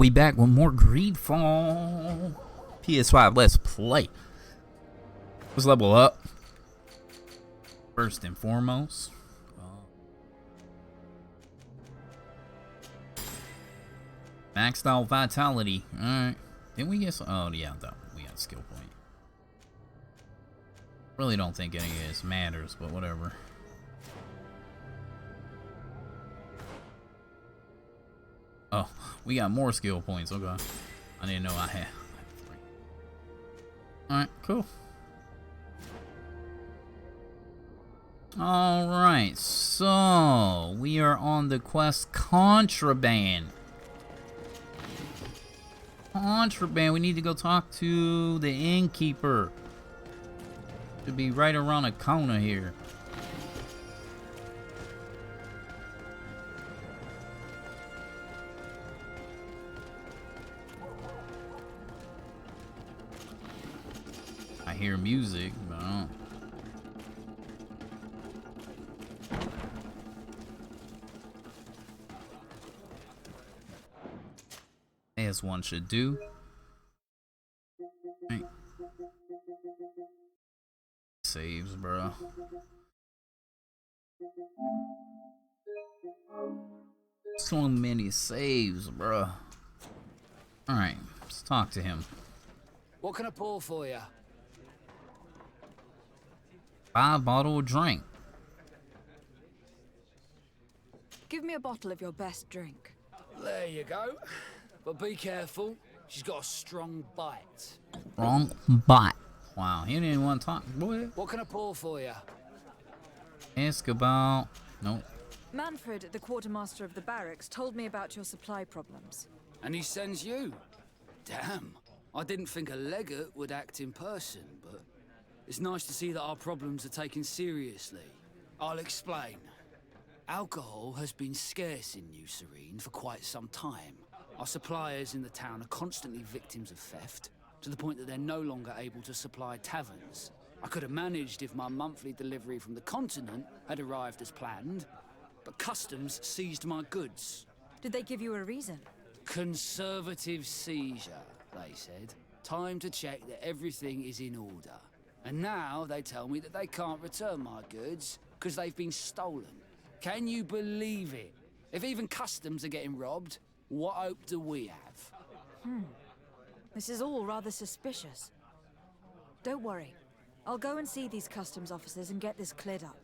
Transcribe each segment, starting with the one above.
We back with more Greedfall. PS5, let's play. Let's level up. First and foremost. Maxed out vitality. Alright. Didn't we get some? Oh, yeah, we got skill point. Really don't think any of this matters, but whatever. Oh, we got more skill points. Okay. I didn't know I had 3. Alright, cool. Alright, so we are on the quest Contraband. Contraband, we need to go talk to the innkeeper. Should be right around a corner here. I hear music, but I don't. As one should do. Right. Saves, bro. So many saves, bro. Alright, let's talk to him. What can I pour for you? 5 bottle of drink. Give me a bottle of your best drink. There you go. But be careful. She's got a strong bite. Wrong bite. Wow, he didn't even want to talk. Boy. What can I pour for you? Ask about... Nope. Manfred, the quartermaster of the barracks, told me about your supply problems. And he sends you? Damn. I didn't think a legate would act in person, but it's nice to see that our problems are taken seriously. I'll explain. Alcohol has been scarce in New Serene for quite some time. Our suppliers in the town are constantly victims of theft, to the point that they're no longer able to supply taverns. I could have managed if my monthly delivery from the continent had arrived as planned, but customs seized my goods. Did they give you a reason? Conservative seizure, they said. Time to check that everything is in order. And now they tell me that they can't return my goods because they've been stolen. Can you believe it? If even customs are getting robbed, what hope do we have? This is all rather suspicious. Don't worry. I'll go and see these customs officers and get this cleared up.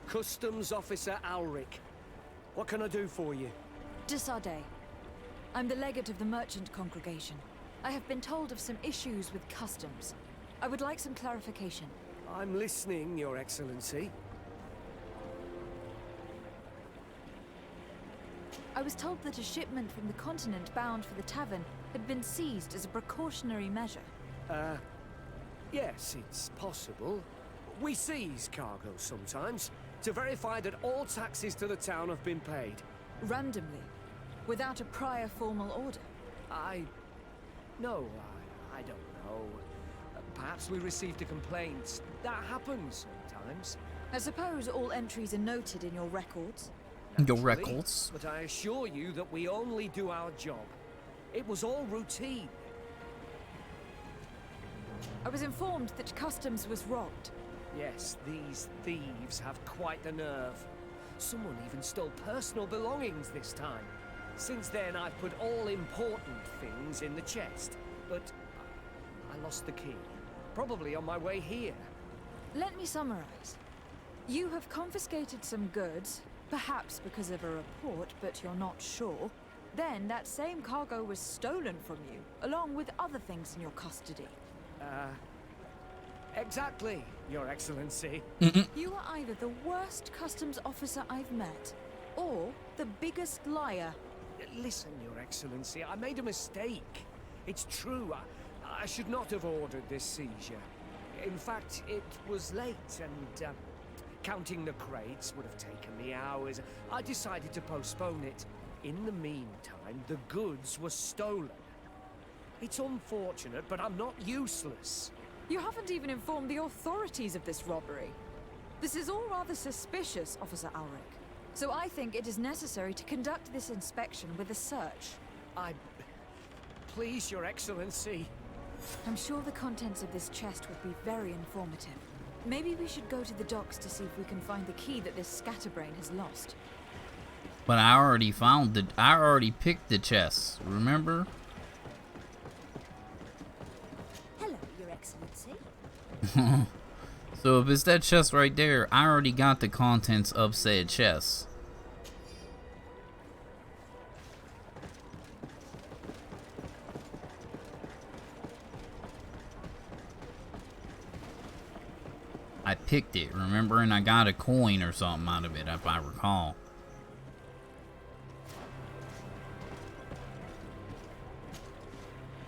Customs Officer Alric. What can I do for you? Desarde. I'm the legate of the merchant congregation. I have been told of some issues with customs. I would like some clarification. I'm listening, Your Excellency. I was told that a shipment from the continent bound for the tavern had been seized as a precautionary measure. Yes, it's possible. We seize cargo sometimes to verify that all taxes to the town have been paid. Randomly, without a prior formal order. No, I don't know. Perhaps we received a complaint. That happens sometimes. I suppose all entries are noted in your records. Your Naturally, records. But I assure you that we only do our job. It was all routine. I was informed that customs was robbed. Yes, these thieves have quite the nerve. Someone even stole personal belongings this time. Since then, I've put all important things in the chest. But I lost the key. Probably on my way here. Let me summarize. You have confiscated some goods, perhaps because of a report, but you're not sure. Then that same cargo was stolen from you, along with other things in your custody. Exactly, Your Excellency. You are either the worst customs officer I've met, or the biggest liar. Listen, Your Excellency, I made a mistake. It's true. I should not have ordered this seizure. In fact, it was late and counting the crates would have taken me hours. I decided to postpone it. In the meantime, the goods were stolen. It's unfortunate, but I'm not useless. You haven't even informed the authorities of this robbery. This is all rather suspicious, Officer Ulrich. So I think it is necessary to conduct this inspection with a search. Please, Your Excellency. I'm sure the contents of this chest would be very informative. Maybe we should go to the docks to see if we can find the key that this scatterbrain has lost. But I already picked the chest, remember? Hello, Your Excellency. So if it's that chest right there, I already got the contents of said chest. I picked it, remember? And I got a coin or something out of it, if I recall.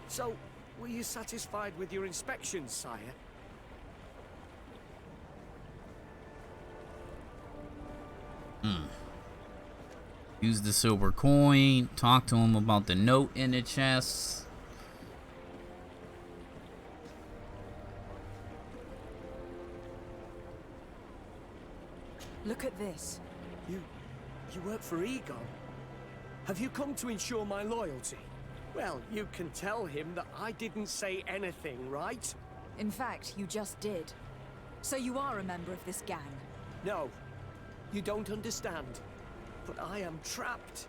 So, were you satisfied with your inspection, sire? Use the silver coin, talk to him about the note in the chest. Look at this. You work for Egon? Have you come to ensure my loyalty? Well, you can tell him that I didn't say anything, right? In fact, you just did. So you are a member of this gang. No, you don't understand. But I am trapped.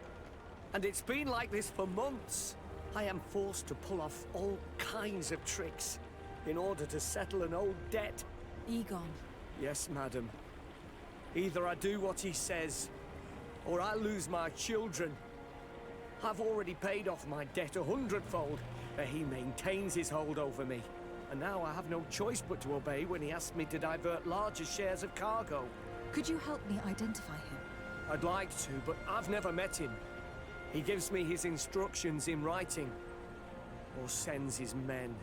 And it's been like this for months. I am forced to pull off all kinds of tricks in order to settle an old debt. Egon. Yes, madam. Either I do what he says, or I lose my children. I've already paid off my debt 100-fold, but he maintains his hold over me. And now I have no choice but to obey when he asks me to divert larger shares of cargo. Could you help me identify him? I'd like to, but I've never met him. He gives me his instructions in writing, or sends his men.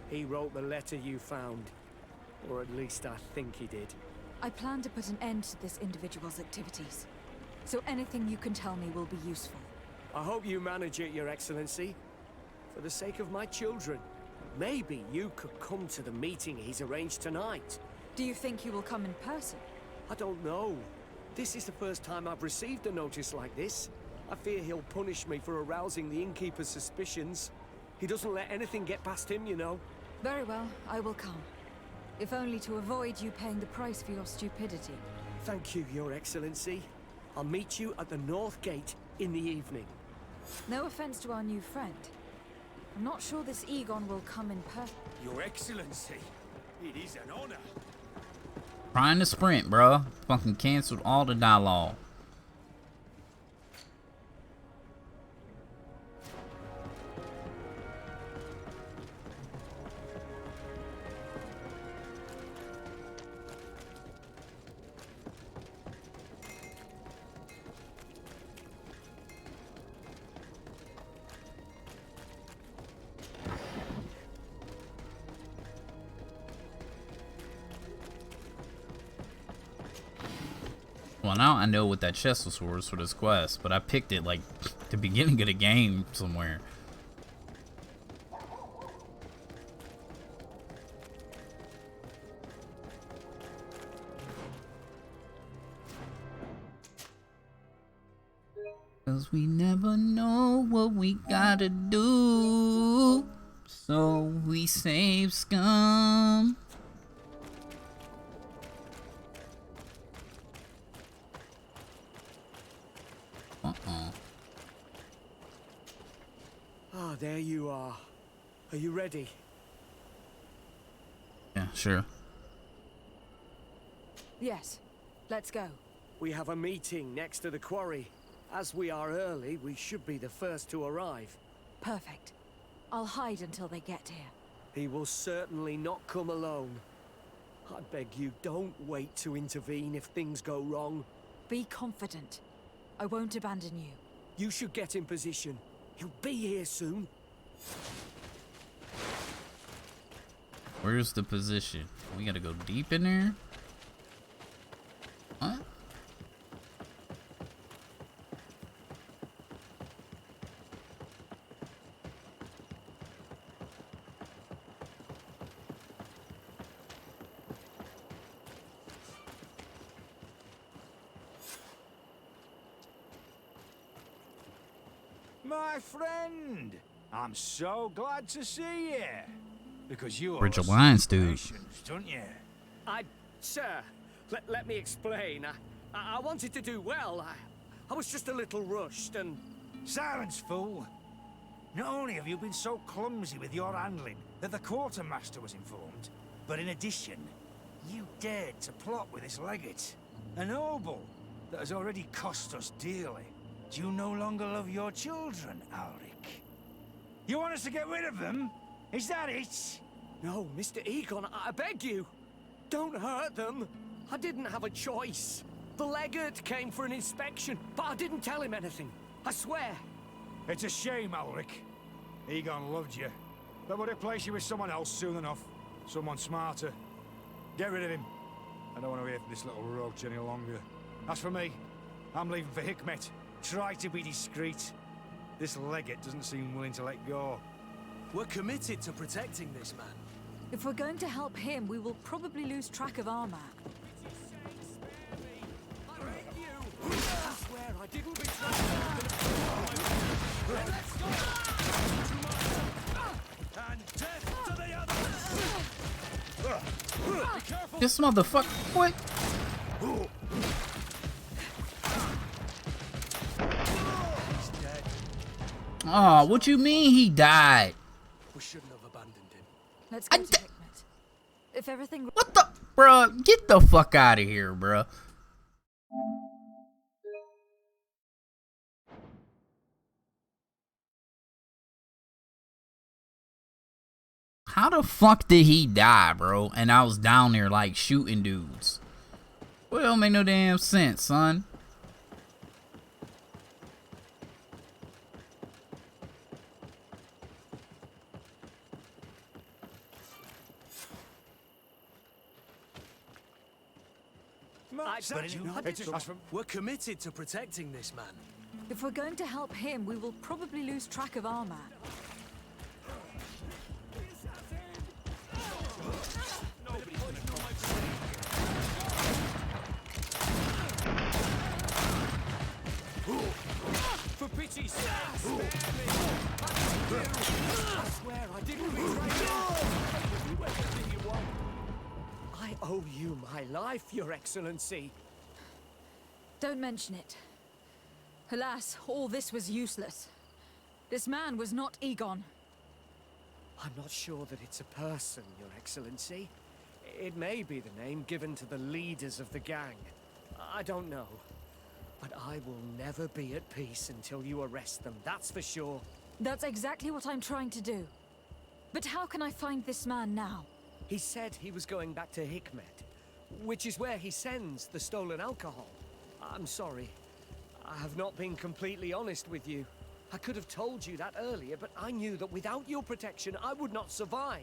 He wrote the letter you found, or at least I think he did. I plan to put an end to this individual's activities. So anything you can tell me will be useful. I hope you manage it, Your Excellency. For the sake of my children, maybe you could come to the meeting he's arranged tonight. Do you think he will come in person? I don't know. This is the first time I've received a notice like this. I fear he'll punish me for arousing the innkeeper's suspicions. He doesn't let anything get past him, you know. Very well, I will come. If only to avoid you paying the price for your stupidity. Thank you, Your Excellency. I'll meet you at the North Gate in the evening. No offense to our new friend. I'm not sure this Egon will come in person. Your Excellency, it is an honor. Trying to sprint, bruh. Fucking canceled all the dialogue. Well, now I know what that chest was for this quest, but I picked it like the beginning of the game somewhere. Cause we never know what we gotta do, so we save scum. Ah, there you are. Are you ready? Yeah, sure. Yes, let's go. We have a meeting next to the quarry. As we are early, we should be the first to arrive. Perfect. I'll hide until they get here. He will certainly not come alone. I beg you, don't wait to intervene if things go wrong. Be confident. I won't abandon you. You should get in position. He'll be here soon. Where's the position? We gotta go deep in there? What? My friend, I'm so glad to see you. Because you Bridge are Alliance, dude. patience, don't you? Sir, let me explain. I wanted to do well. I was just a little rushed and... Silence, fool. Not only have you been so clumsy with your handling that the quartermaster was informed, but in addition, you dared to plot with this legate. A noble that has already cost us dearly. Do you no longer love your children, Alric? You want us to get rid of them? Is that it? No, Mr. Egon, I beg you. Don't hurt them. I didn't have a choice. The legate came for an inspection, but I didn't tell him anything. I swear. It's a shame, Alric. Egon loved you, but would replace you with someone else soon enough. Someone smarter. Get rid of him. I don't want to hear from this little roach any longer. As for me, I'm leaving for Hikmet. Try to be discreet. This legate doesn't seem willing to let go. We're committed to protecting this man. If we're going to help him, we will probably lose track of our man. I beg you. I swear I didn't betray Let's go. And death to the others! Be careful! This motherfucker, what? He's dead. Oh, what you mean he died? We shouldn't have abandoned him. Let's go to Hikmet. If everything... What the? Bruh, get the fuck out of here, bruh. How the fuck did he die, bro? And I was down there like shooting dudes. Well, it don't make no damn sense, son. We're committed to protecting this man. If we're going to help him, we will probably lose track of our man. For pity's sake, spare me! I swear I didn't betray you! Do everything you want. I owe you my life, Your Excellency. Don't mention it. Alas, all this was useless. This man was not Egon. I'm not sure that it's a person, Your Excellency. It may be the name given to the leaders of the gang. I don't know. But I will never be at peace until you arrest them, that's for sure. That's exactly what I'm trying to do. But how can I find this man now? He said he was going back to Hikmet, which is where he sends the stolen alcohol. I'm sorry. I have not been completely honest with you. I could have told you that earlier, but I knew that without your protection, I would not survive.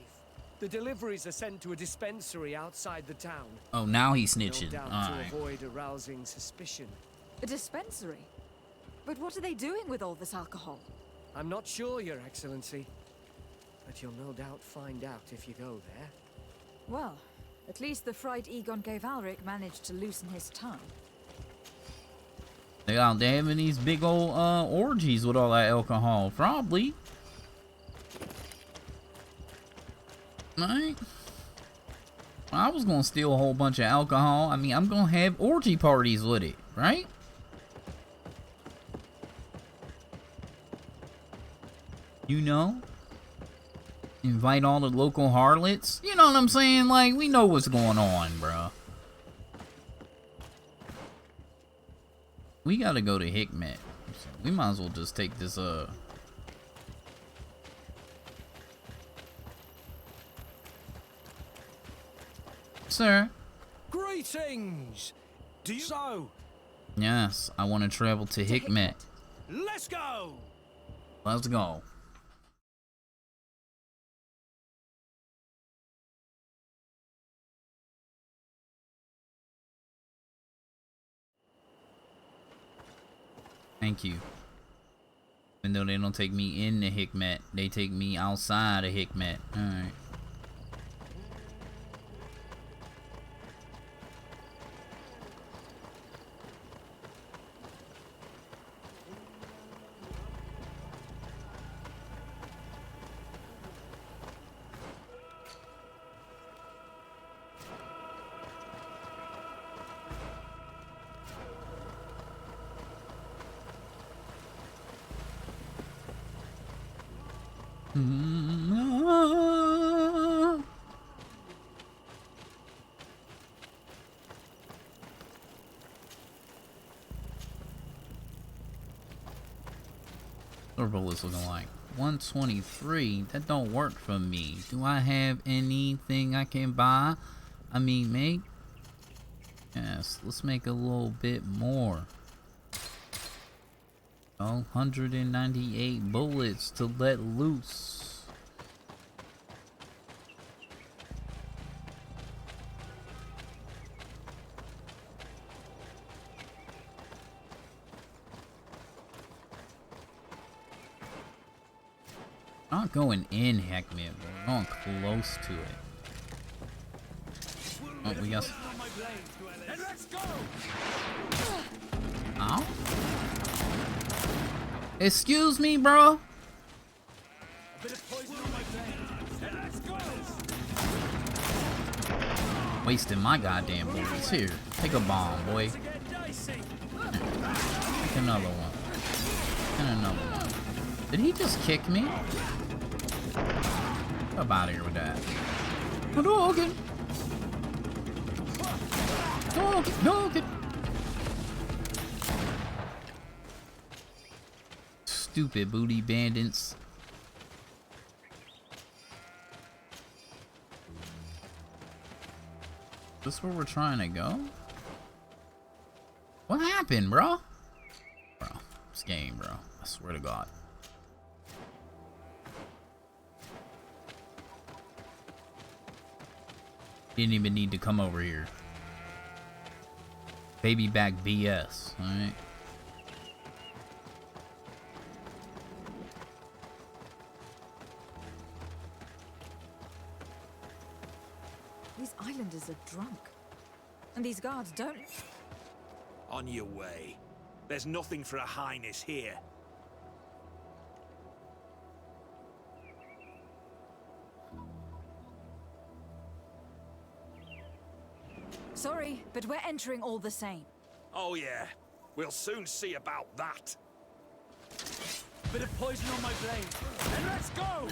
The deliveries are sent to a dispensary outside the town. Oh, now he's No snitching. doubt All to right. avoid arousing suspicion. A dispensary? But what are they doing with all this alcohol? I'm not sure, Your Excellency. But you'll no doubt find out if you go there. Well, at least the fright Egon gave Alric managed to loosen his tongue. They out there having these big old orgies with all that alcohol. Probably. Right? I was gonna steal a whole bunch of alcohol. I mean, I'm gonna have orgy parties with it, right? You know? Invite all the local harlots. You know what I'm saying? Like, we know what's going on, bro. We gotta go to Hikmet. So we might as well just take this, Sir? Greetings! Do you so? Yes, I want to travel to Hikmet. Let's go! Let's go. Thank you. Even though they don't take me in the Hikmet, they take me outside of Hikmet. Alright. What are bullets looking like? 123. That don't work for me. Do I have anything I can buy? I mean, make? Yes, let's make a little bit more. Oh, 198 bullets to let loose. Not going in Heckman, but we're going close to it. Oh, we got. Ow. Excuse me, bro. Wasting my goddamn bullets. Here, take a bomb, boy. Take another one. And another one. Did he just kick me? Get up out of here with that. Hadouken! Hadouken! Stupid booty bandits. Is this where we're trying to go? What happened, bro? Bro, this game, bro. I swear to God. Didn't even need to come over here. Baby back BS, alright? These islanders are drunk. And these guards don't... On your way. There's nothing for a highness here. Sorry, but we're entering all the same. Oh yeah. We'll soon see about that. Bit of poison on my blade. And let's go!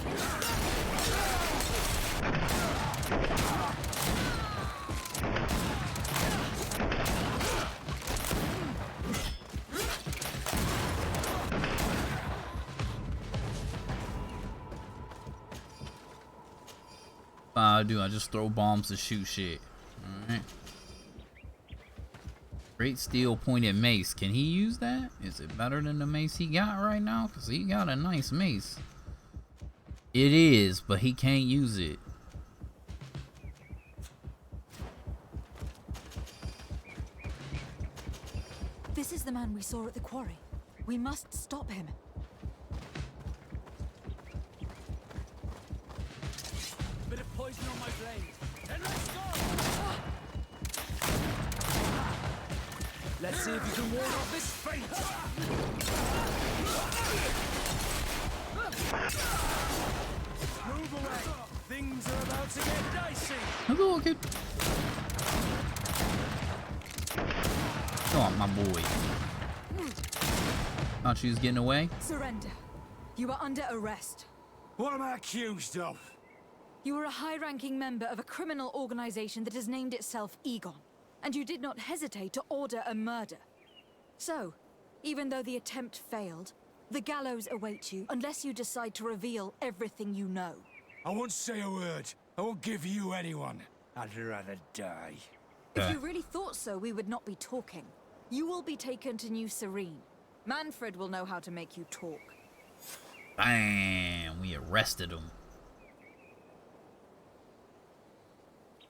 I do. I just throw bombs to shoot shit. Alright. Great steel pointed mace. Can he use that? Is it better than the mace he got right now? Because he got a nice mace. It is, but he can't use it. This is the man we saw at the quarry. We must stop him. Bit of poison on my blade. Then let's go! Let's see if you can ward off this fate! Move away! Things are about to get dicey! Hello, kid. Come on, my boy. Thought she was getting away? Surrender. You are under arrest. What am I accused of? You are a high-ranking member of a criminal organization that has named itself Egon, and you did not hesitate to order a murder. So, even though the attempt failed, the gallows awaits you unless you decide to reveal everything you know. I won't say a word. I won't give you anyone. I'd rather die. If you really thought so, we would not be talking. You will be taken to New Serene. Manfred will know how to make you talk. Bam! We arrested him.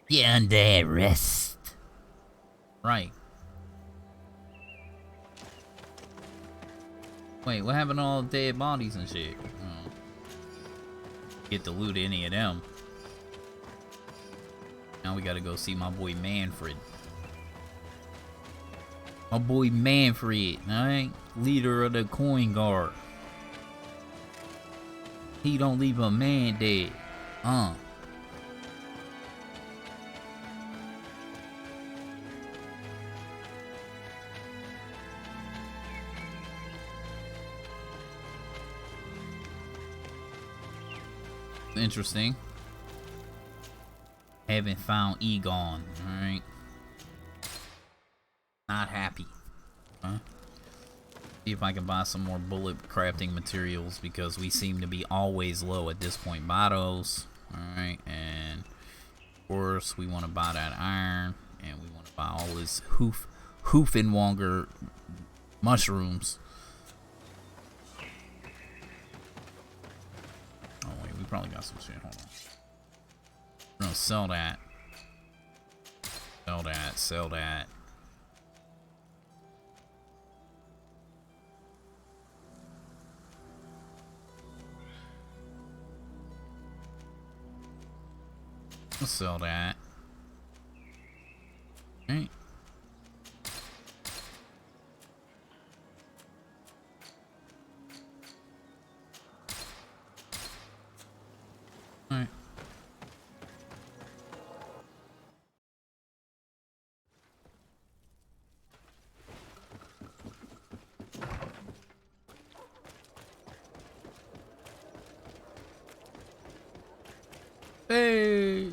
You're under arrest. Right. Wait, what happened to all the dead bodies and shit? Oh. Get to loot any of them. Now we gotta go see my boy Manfred. My boy Manfred, alright? Leader of the coin guard. He don't leave a man dead. Interesting. Haven't found Egon, alright? Not happy. Huh? See if I can buy some more bullet crafting materials because we seem to be always low at this point. Buy those. Alright, and of course we want to buy that iron, and we want to buy all this Hoofenwonger mushrooms. Oh wait, we probably got some shit. Hold on. We're gonna sell that. Sell that. Sell that. We'll sell that. Alright. Alright. Hey!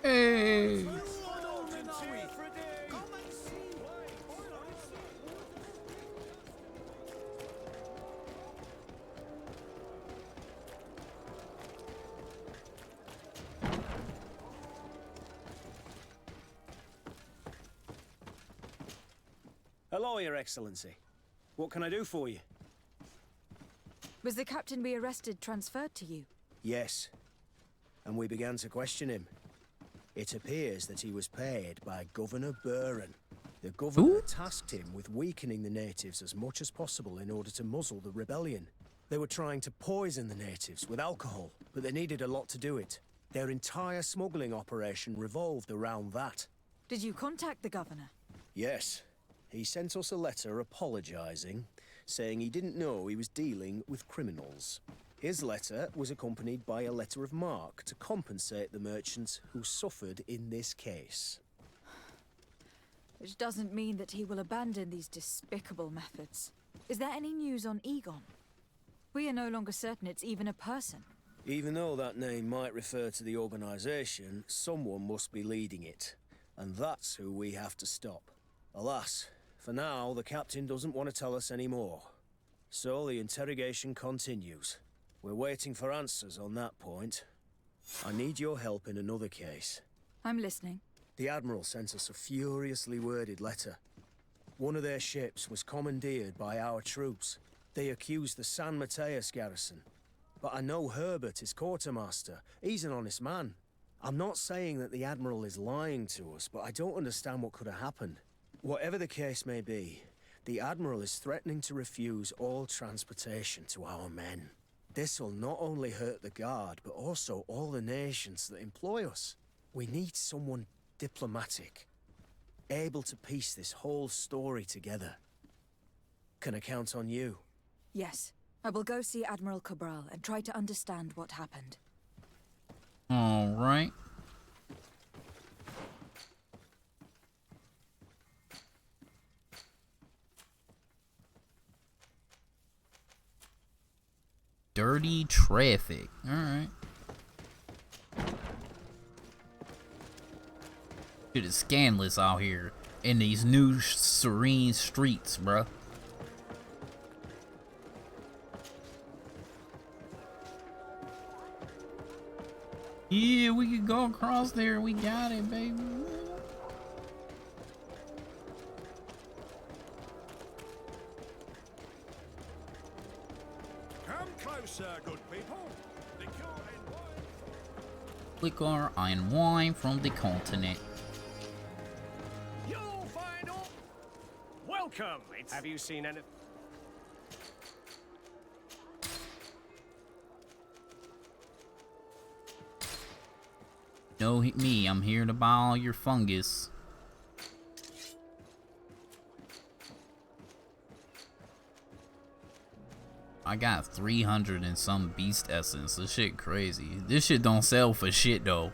Hey! Hello, Your Excellency. What can I do for you? Was the captain we arrested transferred to you? Yes. And we began to question him. It appears that he was paid by Governor Buren. The governor tasked him with weakening the natives as much as possible in order to muzzle the rebellion. They were trying to poison the natives with alcohol, but they needed a lot to do it. Their entire smuggling operation revolved around that. Did you contact the governor? Yes. He sent us a letter apologizing, saying he didn't know he was dealing with criminals. His letter was accompanied by a letter of marque to compensate the merchants who suffered in this case. Which doesn't mean that he will abandon these despicable methods. Is there any news on Egon? We are no longer certain it's even a person. Even though that name might refer to the organization, someone must be leading it. And that's who we have to stop. Alas, for now, the captain doesn't want to tell us any more. So the interrogation continues. We're waiting for answers on that point. I need your help in another case. I'm listening. The Admiral sent us a furiously worded letter. One of their ships was commandeered by our troops. They accused the San Mateus garrison. But I know Herbert is quartermaster. He's an honest man. I'm not saying that the Admiral is lying to us, but I don't understand what could have happened. Whatever the case may be, the Admiral is threatening to refuse all transportation to our men. This will not only hurt the Guard, but also all the nations that employ us. We need someone diplomatic, able to piece this whole story together. Can I count on you? Yes. I will go see Admiral Cabral and try to understand what happened. All right. Dirty traffic. All right. Shit is scandalous out here in these new serene streets, bruh. Yeah, we could go across there. We got it, baby. Come closer, good people. Liquor and wine from the continent. You'll find all. Welcome. Have you seen anything? No, me. I'm here to buy all your fungus. I got 300 and some beast essence. This shit crazy. This shit don't sell for shit though.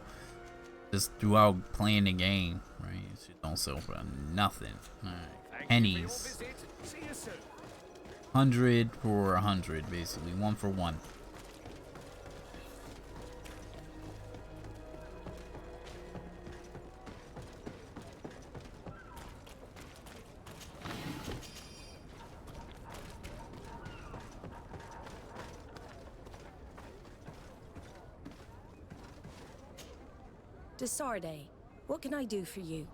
Just throughout playing the game, right? This shit don't sell for nothing. Alright. Pennies. 100 for 100, basically. 1 for 1. Desarde, what can I do for you?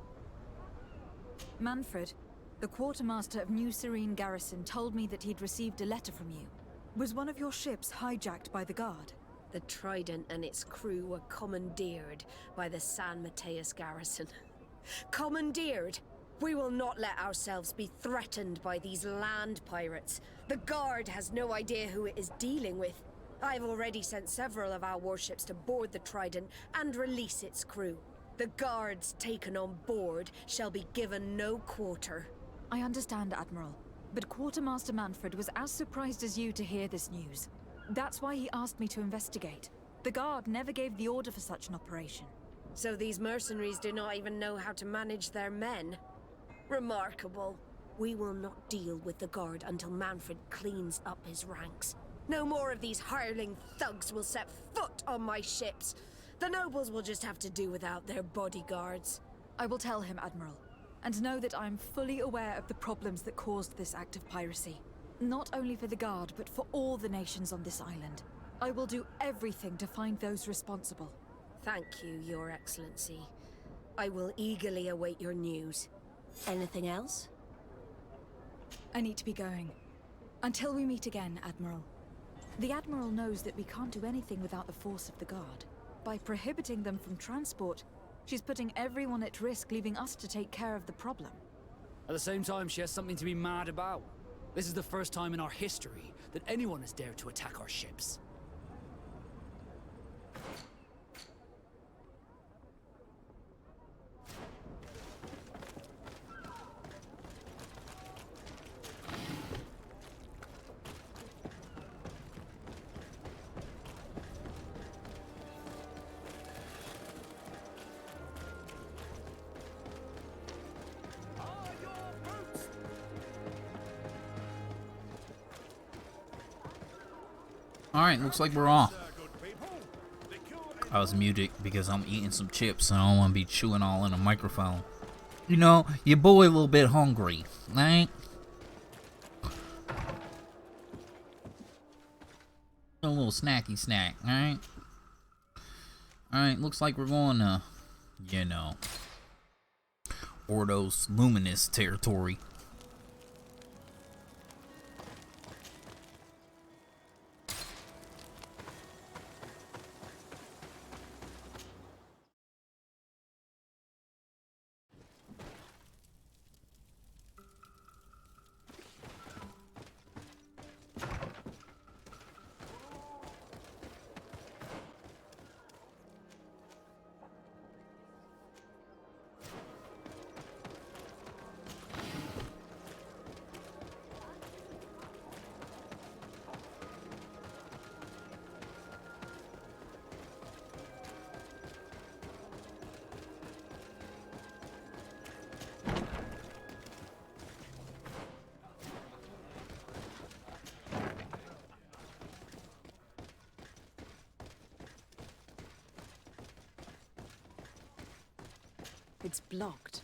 Manfred, the quartermaster of New Serene Garrison, told me that he'd received a letter from you. Was one of your ships hijacked by the Guard? The Trident and its crew were commandeered by the San Mateus Garrison. Commandeered? We will not let ourselves be threatened by these land pirates. The Guard has no idea who it is dealing with. I've already sent several of our warships to board the Trident and release its crew. The Guards taken on board shall be given no quarter. I understand, Admiral, but Quartermaster Manfred was as surprised as you to hear this news. That's why he asked me to investigate. The Guard never gave the order for such an operation. So these mercenaries do not even know how to manage their men? Remarkable. We will not deal with the Guard until Manfred cleans up his ranks. No more of these hireling thugs will set foot on my ships. The nobles will just have to do without their bodyguards. I will tell him, Admiral, and know that I am fully aware of the problems that caused this act of piracy. Not only for the Guard, but for all the nations on this island. I will do everything to find those responsible. Thank you, Your Excellency. I will eagerly await your news. Anything else? I need to be going. Until we meet again, Admiral. The Admiral knows that we can't do anything without the force of the Guard. By prohibiting them from transport, she's putting everyone at risk, leaving us to take care of the problem. At the same time, she has something to be mad about. This is the first time in our history that anyone has dared to attack our ships. Alright, looks like we're off. I was muted because I'm eating some chips and I don't want to be chewing all in a microphone. You know, your boy a little bit hungry, right? A little snacky snack, alright? Alright, looks like we're going to, you know, Ordos Luminous territory. It's blocked.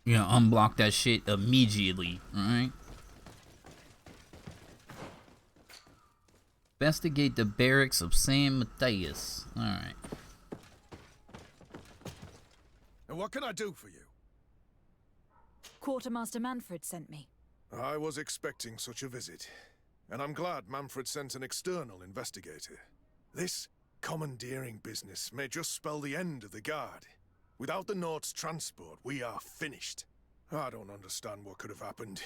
You know, unblock that shit immediately, alright? Investigate the barracks of San Mateus. Alright. And what can I do for you? Quartermaster Manfred sent me. I was expecting such a visit, and I'm glad Manfred sent an external investigator. This commandeering business may just spell the end of the Guard. Without the Nord's transport, we are finished. I don't understand what could have happened.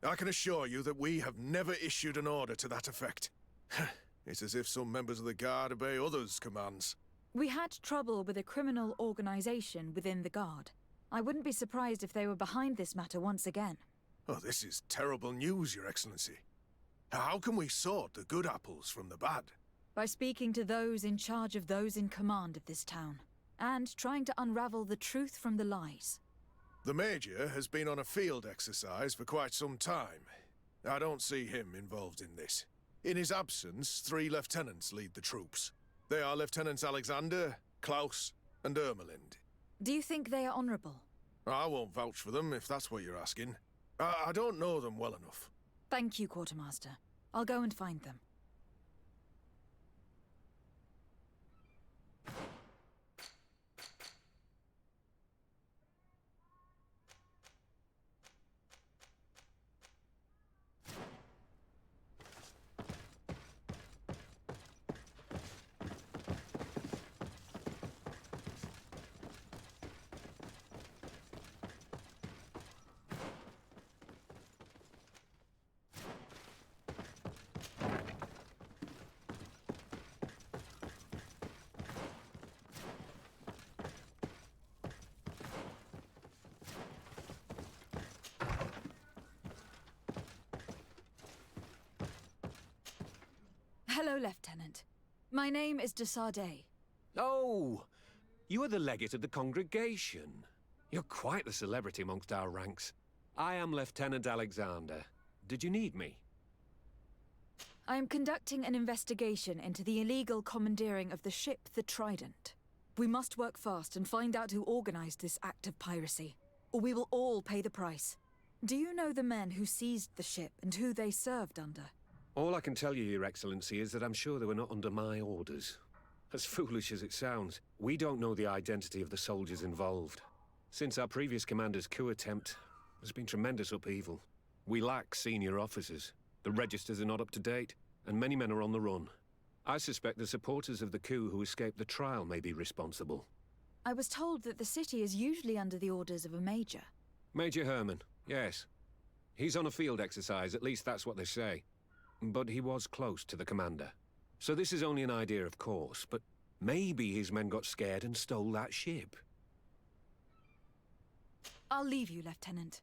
I can assure you that we have never issued an order to that effect. It's as if some members of the Guard obey others' commands. We had trouble with a criminal organization within the Guard. I wouldn't be surprised if they were behind this matter once again. Oh, this is terrible news, Your Excellency. How can we sort the good apples from the bad? By speaking to those in charge of those in command of this town, and trying to unravel the truth from the lies. The Major has been on a field exercise for quite some time. I don't see him involved in this. In his absence, 3 lieutenants lead the troops. They are Lieutenants Alexander, Klaus, and Ermelind. Do you think they are honorable? I won't vouch for them, if that's what you're asking. I don't know them well enough. Thank you, Quartermaster. I'll go and find them. Hello, Lieutenant. My name is de Sardet. Oh, you are the legate of the congregation. You're quite the celebrity amongst our ranks. I am Lieutenant Alexander. Did you need me? I am conducting an investigation into the illegal commandeering of the ship the Trident. We must work fast and find out who organized this act of piracy, or we will all pay the price. Do you know the men who seized the ship and who they served under? All I can tell you, Your Excellency, is that I'm sure they were not under my orders. As foolish as it sounds, we don't know the identity of the soldiers involved. Since our previous commander's coup attempt, there's been tremendous upheaval. We lack senior officers. The registers are not up to date, and many men are on the run. I suspect the supporters of the coup who escaped the trial may be responsible. I was told that the city is usually under the orders of a major. Major Herman, yes. He's on a field exercise, at least that's what they say. But he was close to the commander. So this is only an idea, of course, but maybe his men got scared and stole that ship. I'll leave you, Lieutenant.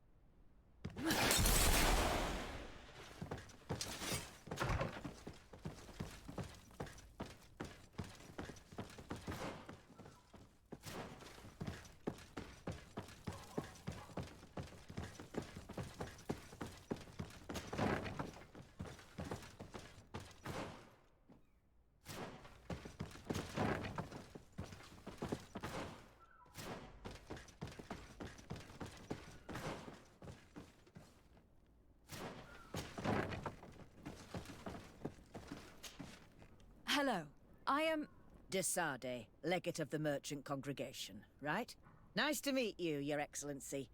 Hello, I am... De Sardet, legate of the merchant congregation, right? Nice to meet you, Your Excellency.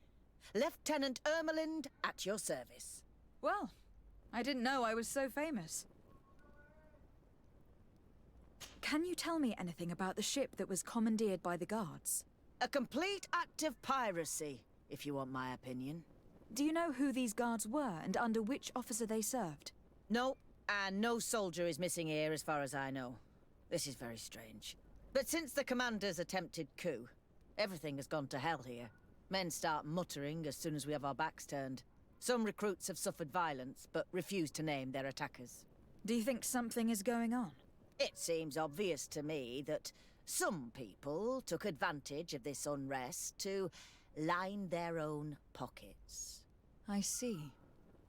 Lieutenant Ermelind, at your service. Well, I didn't know I was so famous. Can you tell me anything about the ship that was commandeered by the guards? A complete act of piracy, if you want my opinion. Do you know who these guards were and under which officer they served? No, and no soldier is missing here as far as I know. This is very strange. But since the commander's attempted coup, everything has gone to hell here. Men start muttering as soon as we have our backs turned. Some recruits have suffered violence, but refuse to name their attackers. Do you think something is going on? It seems obvious to me that some people took advantage of this unrest to line their own pockets. I see.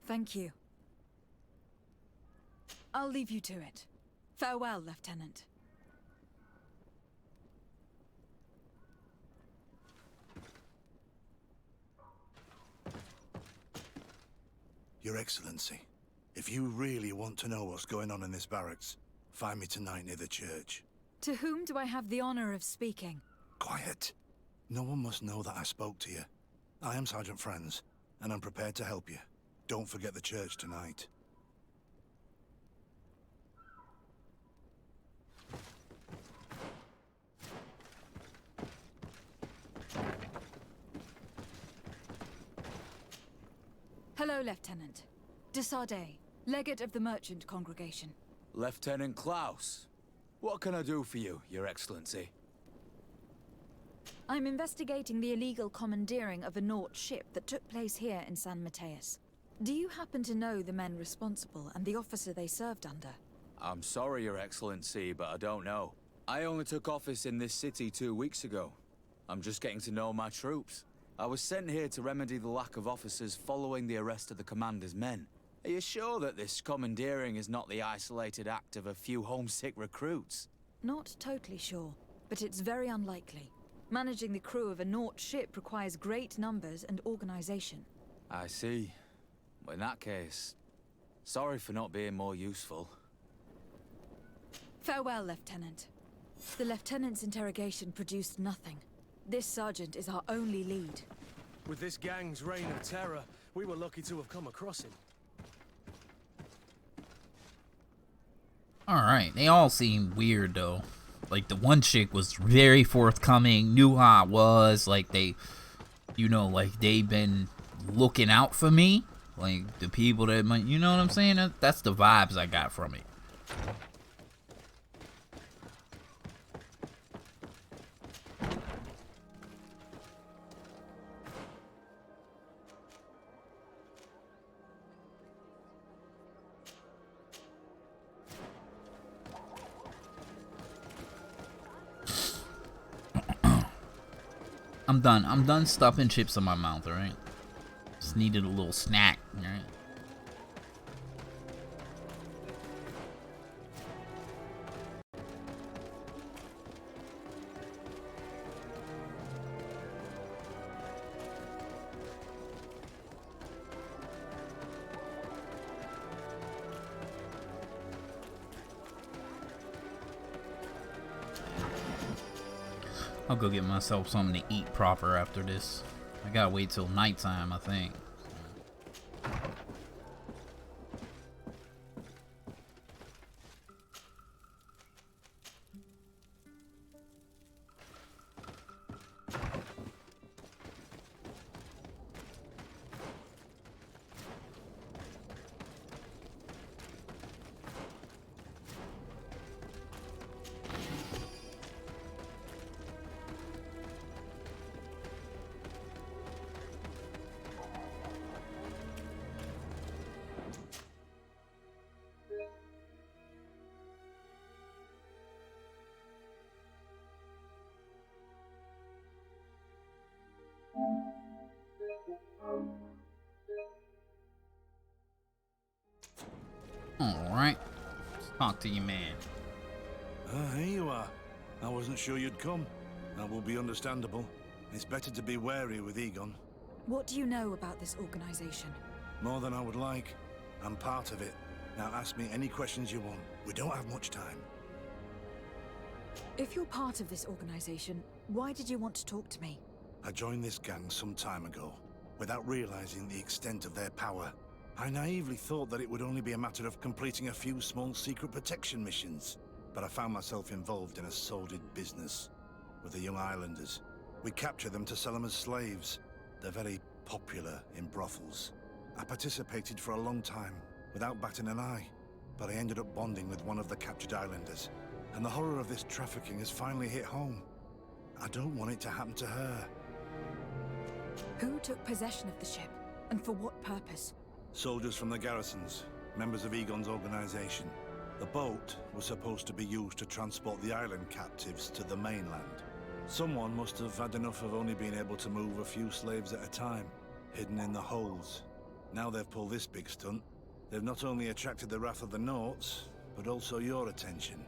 Thank you. I'll leave you to it. Farewell, Lieutenant. Your Excellency, if you really want to know what's going on in this barracks, find me tonight near the church. To whom do I have the honor of speaking? Quiet. No one must know that I spoke to you. I am Sergeant Franz, and I'm prepared to help you. Don't forget the church tonight. Hello, Lieutenant. De Sardet, Legate of the Merchant Congregation. Lieutenant Klaus. What can I do for you, Your Excellency? I'm investigating the illegal commandeering of a Nort ship that took place here in San Mateus. Do you happen to know the men responsible and the officer they served under? I'm sorry, Your Excellency, but I don't know. I only took office in this city 2 weeks ago. I'm just getting to know my troops. I was sent here to remedy the lack of officers following the arrest of the commander's men. Are you sure that this commandeering is not the isolated act of a few homesick recruits? Not totally sure, but it's very unlikely. Managing the crew of a Nort ship requires great numbers and organization. I see. Well, in that case, sorry for not being more useful. Farewell, Lieutenant. The Lieutenant's interrogation produced nothing. This sergeant is our only lead. With this gang's reign of terror, we were lucky to have come across him. Alright, they all seem weird though. Like the one chick was very forthcoming, knew how I was, like they, you know, like they've been looking out for me. Like the people that might, you know what I'm saying? That's the vibes I got from it. I'm done stuffing chips in my mouth, alright? Just needed a little snack, alright? I'll go get myself something to eat proper after this. I gotta wait till nighttime, I think. Alright, let's talk to you, man. Here you are. I wasn't sure you'd come. That will be understandable. It's better to be wary with Egon. What do you know about this organization? More than I would like. I'm part of it. Now ask me any questions you want. We don't have much time. If you're part of this organization, why did you want to talk to me? I joined this gang some time ago, without realizing the extent of their power. I naively thought that it would only be a matter of completing a few small secret protection missions. But I found myself involved in a sordid business with the young islanders. We capture them to sell them as slaves. They're very popular in brothels. I participated for a long time, without batting an eye. But I ended up bonding with one of the captured islanders. and the horror of this trafficking has finally hit home. I don't want it to happen to her. Who took possession of the ship, and for what purpose? Soldiers from the garrisons, members of Egon's organization. The boat was supposed to be used to transport the island captives to the mainland. Someone must have had enough of only being able to move a few slaves at a time, hidden in the holds. Now they've pulled this big stunt. They've not only attracted the wrath of the Nauts, but also your attention.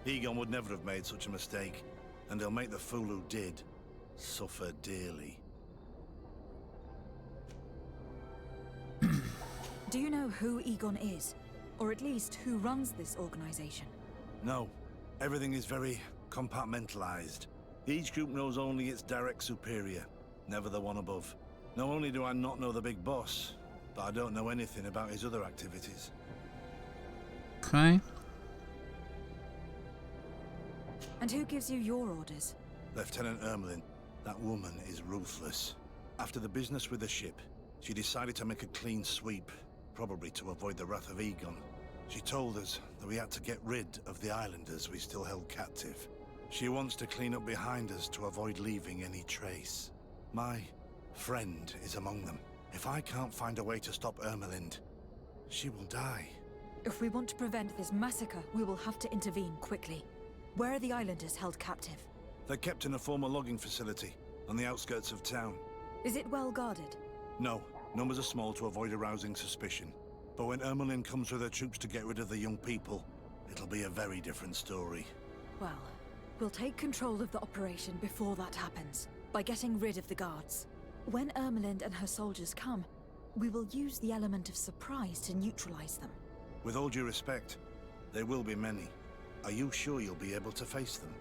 Egon would never have made such a mistake, and they'll make the fool who did suffer dearly. Do you know who Egon is? Or at least who runs this organization? No. Everything is very compartmentalized. Each group knows only its direct superior, never the one above. Not only do I not know the big boss, but I don't know anything about his other activities. Okay. And who gives you your orders? Lieutenant Ermelin. That woman is ruthless. After the business with the ship, she decided to make a clean sweep, probably to avoid the wrath of Egon. She told us that we had to get rid of the islanders we still held captive. She wants to clean up behind us to avoid leaving any trace. My friend is among them. If I can't find a way to stop Ermelind, she will die. If we want to prevent this massacre, we will have to intervene quickly. Where are the islanders held captive? They're kept in a former logging facility on the outskirts of town. Is it well guarded? No, numbers are small to avoid arousing suspicion. But when Ermelin comes with her troops to get rid of the young people, it'll be a very different story. Well, we'll take control of the operation before that happens, by getting rid of the guards. When Ermelind and her soldiers come, we will use the element of surprise to neutralize them. With all due respect, there will be many. Are you sure you'll be able to face them?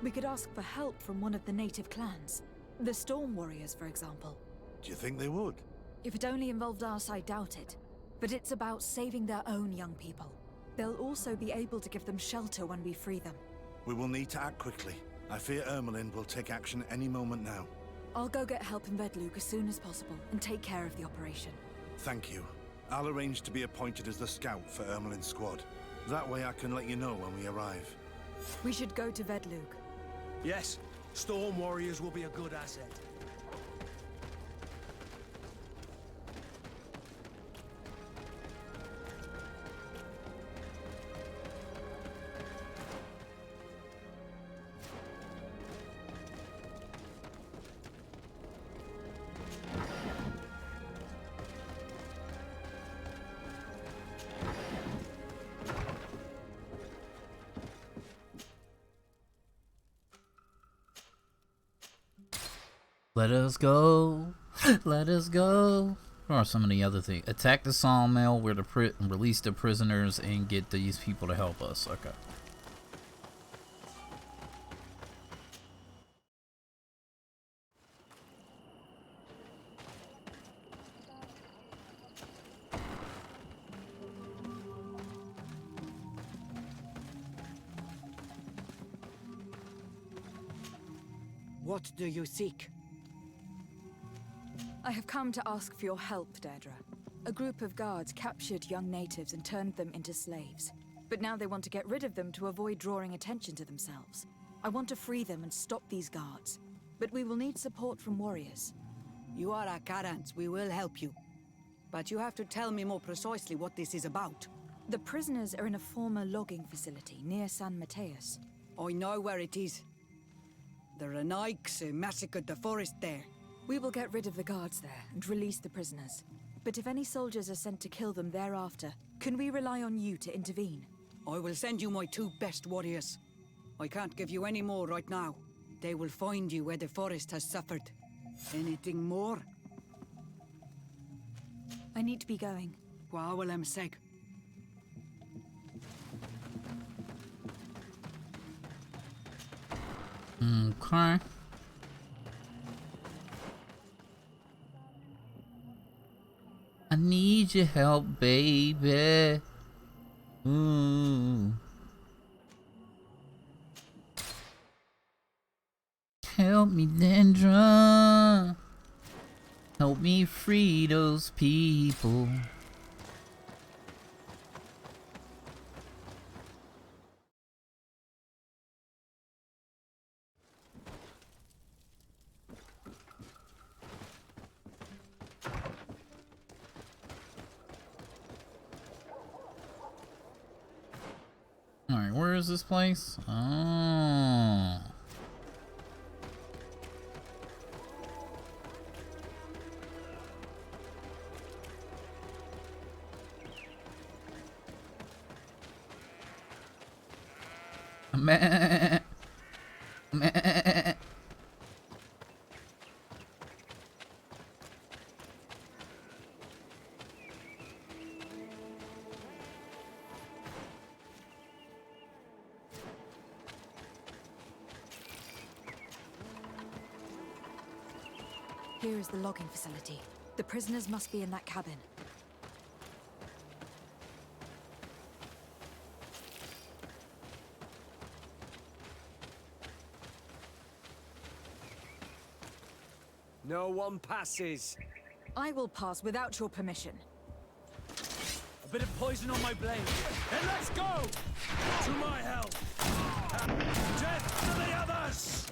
We could ask for help from one of the native clans. The Storm Warriors, for example. Do you think they would? If it only involved us, I doubt it. But it's about saving their own young people. They'll also be able to give them shelter when we free them. We will need to act quickly. I fear Ermelin will take action any moment now. I'll go get help in Vedlug as soon as possible and take care of the operation. Thank you. I'll arrange to be appointed as the scout for Ermelin's squad. That way I can let you know when we arrive. We should go to Vedlug. Yes, Storm Warriors will be a good asset. Let us go. Let us go. What are some of the other things? Attack the sawmill where release the prisoners and get these people to help us. Okay. What do you seek? I have come to ask for your help, Deirdre. A group of guards captured young natives and turned them into slaves. But now they want to get rid of them to avoid drawing attention to themselves. I want to free them and stop these guards. But we will need support from warriors. You are our Karans. We will help you. But you have to tell me more precisely what this is about. The prisoners are in a former logging facility near San Mateus. I know where it is. The Renaiks massacred the forest there. We will get rid of the guards there and release the prisoners. But if any soldiers are sent to kill them thereafter, can we rely on you to intervene? I will send you my 2 best warriors. I can't give you any more right now. They will find you where the forest has suffered. Anything more? I need to be going. Gwawalem seg. Okay. I need your help, baby. Ooh. Help me, Dendra. Help me free those people. Alright, where is this place? Oh. Meh. Meh. Here is the logging facility. The prisoners must be in that cabin. No one passes. I will pass without your permission. A bit of poison on my blade. And let's go! To my help! Death to the others!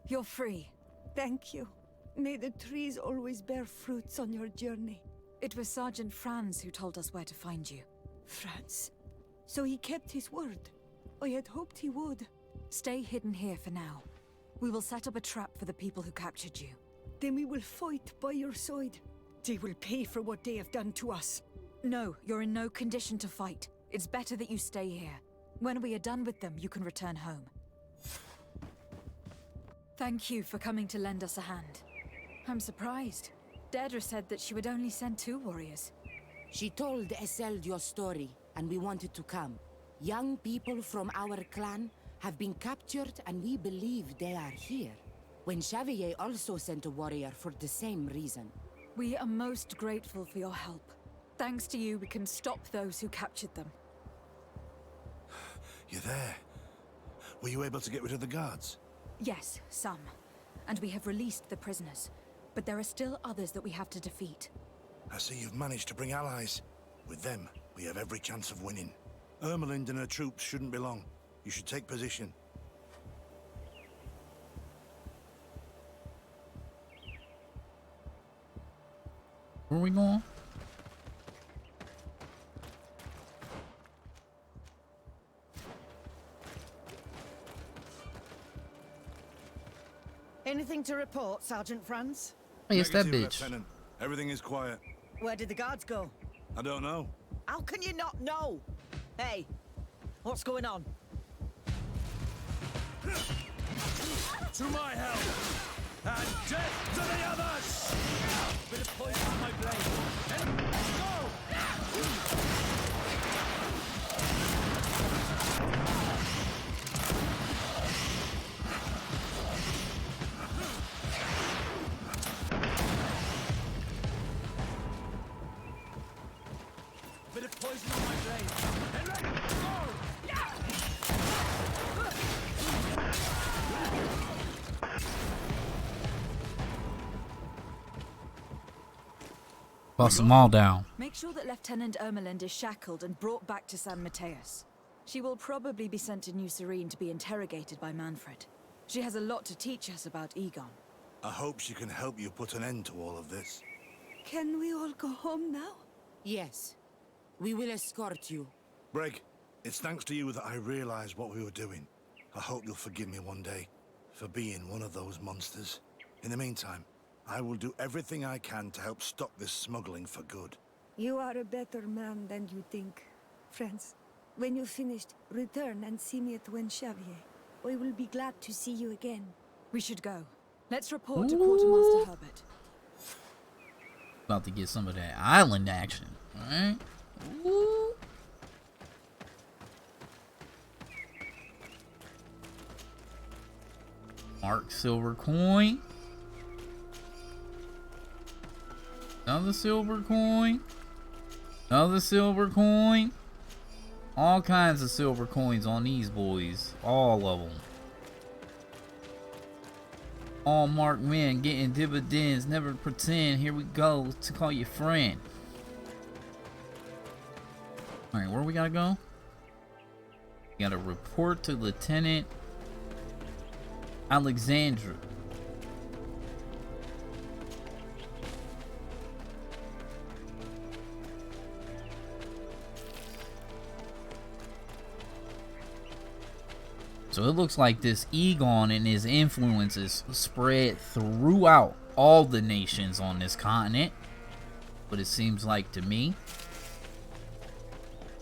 You're free. Thank you. May the trees always bear fruits on your journey. It was Sergeant Franz who told us where to find you. Franz. So he kept his word. I had hoped he would. Stay hidden here for now. We will set up a trap for the people who captured you. Then we will fight by your side. They will pay for what they have done to us. No, you're in no condition to fight. It's better that you stay here. When we are done with them, you can return home. Thank you for coming to lend us a hand. I'm surprised. Deirdre said that she would only send 2 warriors. She told Eseld your story, and we wanted to come. Young people from our clan have been captured, and we believe they are here. When Xavier also sent a warrior for the same reason. We are most grateful for your help. Thanks to you, we can stop those who captured them. You're there. Were you able to get rid of the guards? Yes, some. And we have released the prisoners. But there are still others that we have to defeat. I see you've managed to bring allies. With them, we have every chance of winning. Ermelind and her troops shouldn't be long. You should take position. Where are we going? Anything to report, Sergeant Franz? Hey, it's that Negative, bitch. Lieutenant. Everything is quiet. Where did the guards go? I don't know. How can you not know? Hey, what's going on? To my help! And death to the others! Bit of poison on my blade. And let's go! Bit of poison on my blade. And let's go! Bust them all down. Make sure that Lieutenant Ermelind is shackled and brought back to San Mateus. She will probably be sent to New Serene to be interrogated by Manfred. She has a lot to teach us about Egon. I hope she can help you put an end to all of this. Can we all go home now? Yes. We will escort you. Breg, it's thanks to you that I realized what we were doing. I hope you'll forgive me one day for being one of those monsters. In the meantime, I will do everything I can to help stop this smuggling for good. You are a better man than you think. Friends, when you're finished, return and see me at Xavier. I will be glad to see you again. We should go. Let's report to Quartermaster Herbert. About to get some of that island action. Alright. Woo. Mark silver coin. Another silver coin. Another silver coin. All kinds of silver coins on these boys. All of them. All marked men getting dividends. Never pretend. Here we go to call you friend. Alright, where we gotta go? We gotta report to Lieutenant Alexandra. So it looks like this Egon and his influences spread throughout all the nations on this continent. But it seems like to me.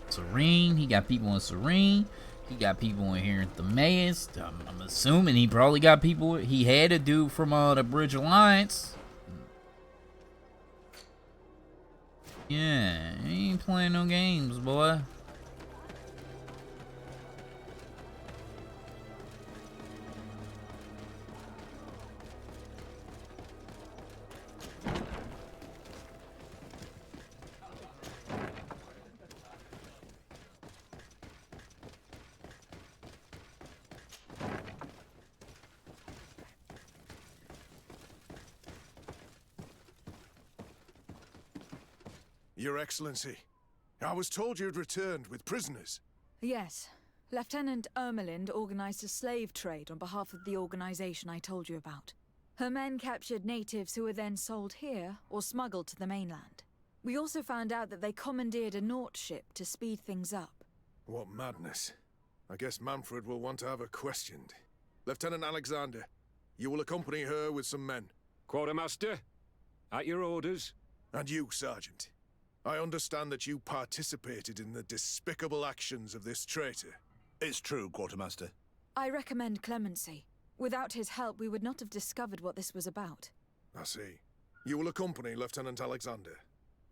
Serene, he got people in Serene. He got people in here in Themaeus. I'm assuming he probably got people. He had a dude from the Bridge Alliance. Yeah, he ain't playing no games, boy. Your Excellency, I was told you'd returned with prisoners. Yes. Lieutenant Ermelind organized a slave trade on behalf of the organization I told you about. Her men captured natives who were then sold here or smuggled to the mainland. We also found out that they commandeered a Nort ship to speed things up. What madness. I guess Manfred will want to have her questioned. Lieutenant Alexander, you will accompany her with some men. Quartermaster, at your orders. And you, Sergeant. I understand that you participated in the despicable actions of this traitor. It's true, Quartermaster. I recommend clemency. Without his help, we would not have discovered what this was about. I see. You will accompany Lieutenant Alexander.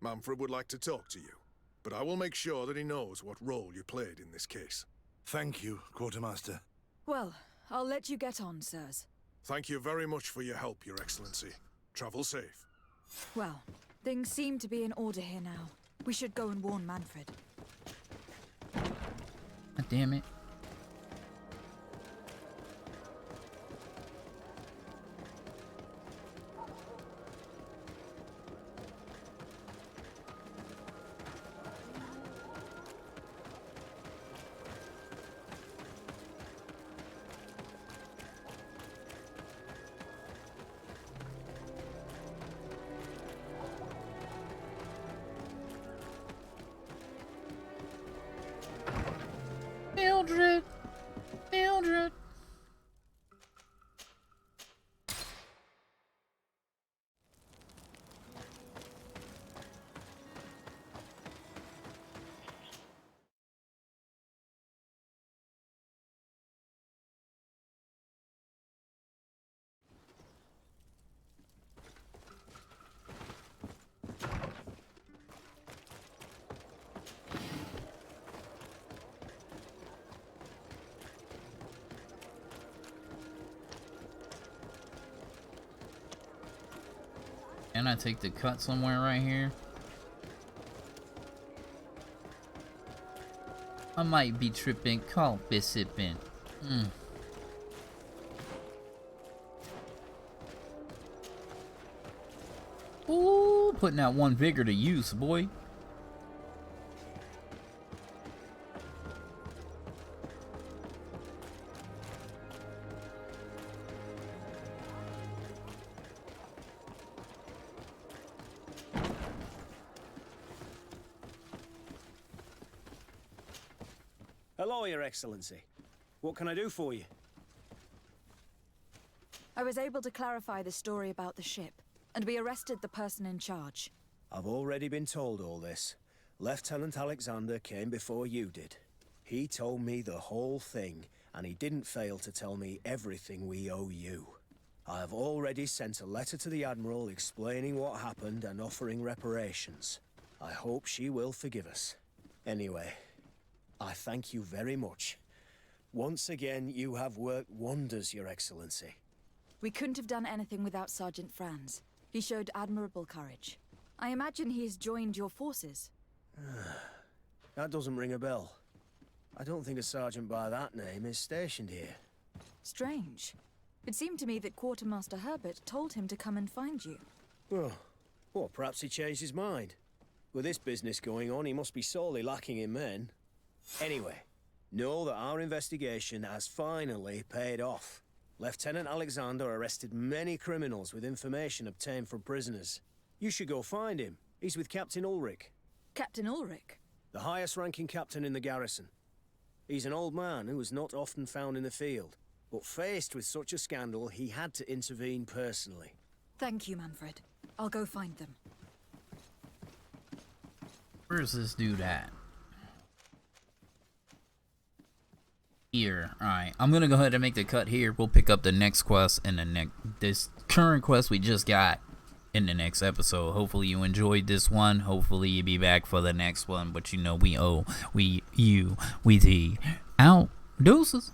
Manfred would like to talk to you, but I will make sure that he knows what role you played in this case. Thank you, Quartermaster. Well, I'll let you get on, sirs. Thank you very much for your help, Your Excellency. Travel safe. Well, things seem to be in order here now. We should go and warn Manfred. God damn it. Mildred! Mildred! Can I take the cut somewhere right here? I might be tripping, coffee sipping. Ooh, putting that one vigor to use, boy. Hello, Your Excellency. What can I do for you? I was able to clarify the story about the ship, and we arrested the person in charge. I've already been told all this. Lieutenant Alexander came before you did. He told me the whole thing, and he didn't fail to tell me everything we owe you. I have already sent a letter to the Admiral explaining what happened and offering reparations. I hope she will forgive us. Anyway, I thank you very much. Once again, you have worked wonders, Your Excellency. We couldn't have done anything without Sergeant Franz. He showed admirable courage. I imagine he has joined your forces. That doesn't ring a bell. I don't think a sergeant by that name is stationed here. Strange. It seemed to me that Quartermaster Herbert told him to come and find you. Oh, well, perhaps he changed his mind. With this business going on, he must be sorely lacking in men. Anyway, know that our investigation has finally paid off. Lieutenant Alexander arrested many criminals with information obtained from prisoners. You should go find him. He's with Captain Ulrich. Captain Ulrich? The highest-ranking captain in the garrison. He's an old man who was not often found in the field, but faced with such a scandal, he had to intervene personally. Thank you, Manfred. I'll go find them. Where's this dude at? Here. Alright, I'm gonna go ahead and make the cut here. We'll pick up the next quest and this current quest we just got in the next episode. Hopefully you enjoyed this one. Hopefully you'll be back for the next one. But you know we thee out. Deuces.